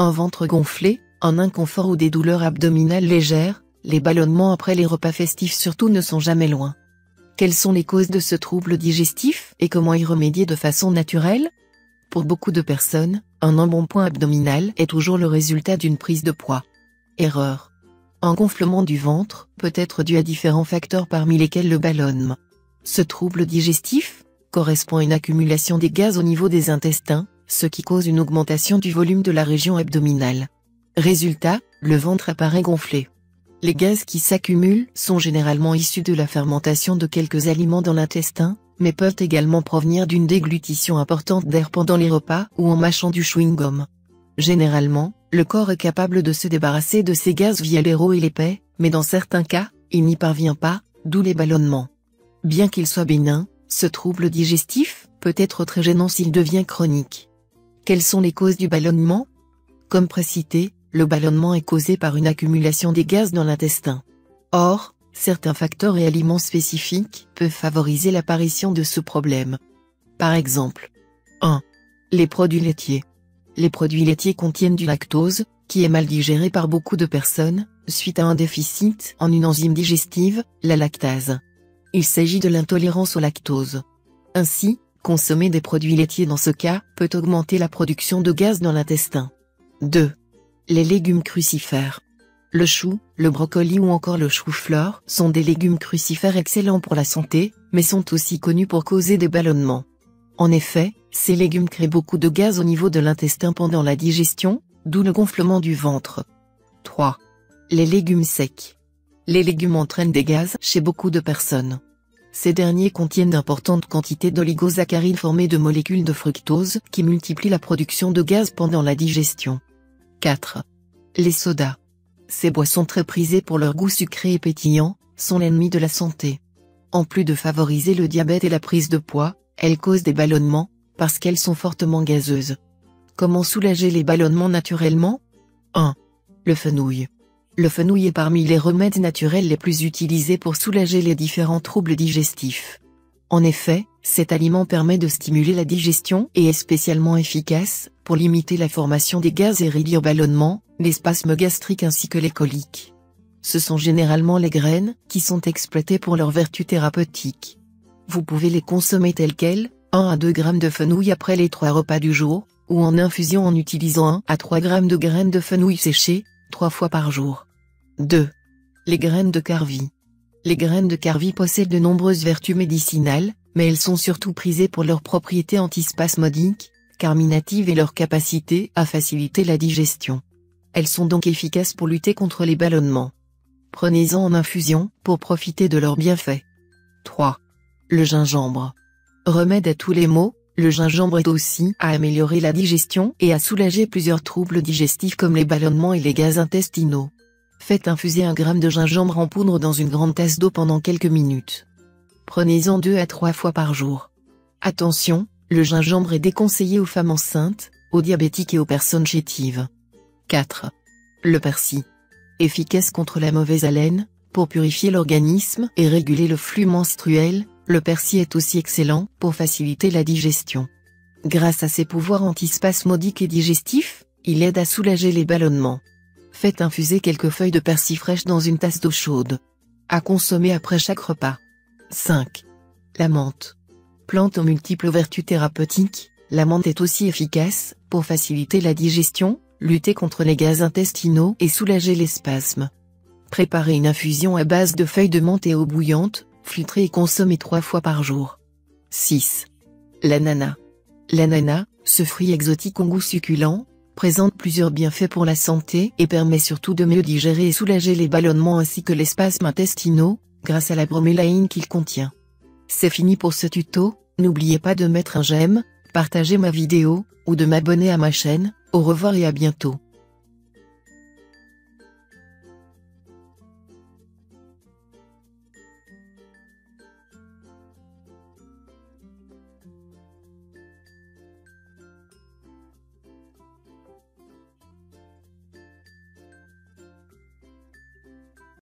un ventre gonflé, un inconfort ou des douleurs abdominales légères, les ballonnements après les repas festifs surtout ne sont jamais loin. Quelles sont les causes de ce trouble digestif et comment y remédier de façon naturelle? Pour beaucoup de personnes, un embonpoint abdominal est toujours le résultat d'une prise de poids. Erreur. Un gonflement du ventre peut être dû à différents facteurs parmi lesquels le ballonnement. Ce trouble digestif correspond à une accumulation des gaz au niveau des intestins, ce qui cause une augmentation du volume de la région abdominale. Résultat, le ventre apparaît gonflé. Les gaz qui s'accumulent sont généralement issus de la fermentation de quelques aliments dans l'intestin, mais peuvent également provenir d'une déglutition importante d'air pendant les repas ou en mâchant du chewing-gum. Généralement, le corps est capable de se débarrasser de ces gaz via l'aéro et l'épais, mais dans certains cas, il n'y parvient pas, d'où les ballonnements. Bien qu'il soit bénin, ce trouble digestif peut être très gênant s'il devient chronique. Quelles sont les causes du ballonnement? Comme précité, le ballonnement est causé par une accumulation des gaz dans l'intestin. Or, certains facteurs et aliments spécifiques peuvent favoriser l'apparition de ce problème. Par exemple, 1. Les produits laitiers. Les produits laitiers contiennent du lactose, qui est mal digéré par beaucoup de personnes, suite à un déficit en une enzyme digestive, la lactase. Il s'agit de l'intolérance au lactose. Ainsi, consommer des produits laitiers dans ce cas peut augmenter la production de gaz dans l'intestin. 2. Les légumes crucifères. Le chou, le brocoli ou encore le chou-fleur sont des légumes crucifères excellents pour la santé, mais sont aussi connus pour causer des ballonnements. En effet, ces légumes créent beaucoup de gaz au niveau de l'intestin pendant la digestion, d'où le gonflement du ventre. 3. Les légumes secs. Les légumes entraînent des gaz chez beaucoup de personnes. Ces derniers contiennent d'importantes quantités d'oligosaccharides formés de molécules de fructose qui multiplient la production de gaz pendant la digestion. 4. Les sodas. Ces boissons très prisées pour leur goût sucré et pétillant, sont l'ennemi de la santé. En plus de favoriser le diabète et la prise de poids, elles causent des ballonnements, parce qu'elles sont fortement gazeuses. Comment soulager les ballonnements naturellement? 1. Le fenouil. Le fenouil est parmi les remèdes naturels les plus utilisés pour soulager les différents troubles digestifs. En effet, cet aliment permet de stimuler la digestion et est spécialement efficace pour limiter la formation des gaz et réduire ballonnements, les spasmes gastriques ainsi que les coliques. Ce sont généralement les graines qui sont exploitées pour leurs vertus thérapeutiques. Vous pouvez les consommer telles quelles, 1 à 2 g de fenouil après les 3 repas du jour, ou en infusion en utilisant 1 à 3 g de graines de fenouil séchées, 3 fois par jour. 2. Les graines de carvi. Les graines de carvi possèdent de nombreuses vertus médicinales, mais elles sont surtout prisées pour leurs propriétés antispasmodiques, carminatives et leur capacité à faciliter la digestion. Elles sont donc efficaces pour lutter contre les ballonnements. Prenez-en en infusion pour profiter de leurs bienfaits. 3. Le gingembre. Remède à tous les maux, le gingembre aide aussi à améliorer la digestion et à soulager plusieurs troubles digestifs comme les ballonnements et les gaz intestinaux. Faites infuser 1 g de gingembre en poudre dans une grande tasse d'eau pendant quelques minutes. Prenez-en 2 à 3 fois par jour. Attention, le gingembre est déconseillé aux femmes enceintes, aux diabétiques et aux personnes chétives. 4. Le persil. Efficace contre la mauvaise haleine, pour purifier l'organisme et réguler le flux menstruel, le persil est aussi excellent pour faciliter la digestion. Grâce à ses pouvoirs antispasmodiques et digestifs, il aide à soulager les ballonnements. Faites infuser quelques feuilles de persil fraîches dans une tasse d'eau chaude. À consommer après chaque repas. 5. La menthe. Plante aux multiples vertus thérapeutiques, la menthe est aussi efficace pour faciliter la digestion, lutter contre les gaz intestinaux et soulager les spasmes. Préparez une infusion à base de feuilles de menthe et eau bouillante, filtrez et consommez 3 fois par jour. 6. L'ananas. L'ananas, ce fruit exotique au goût succulent, présente plusieurs bienfaits pour la santé et permet surtout de mieux digérer et soulager les ballonnements ainsi que les spasmes intestinaux, grâce à la bromélaïne qu'il contient. C'est fini pour ce tuto, n'oubliez pas de mettre un j'aime, partager ma vidéo, ou de m'abonner à ma chaîne. Au revoir et à bientôt.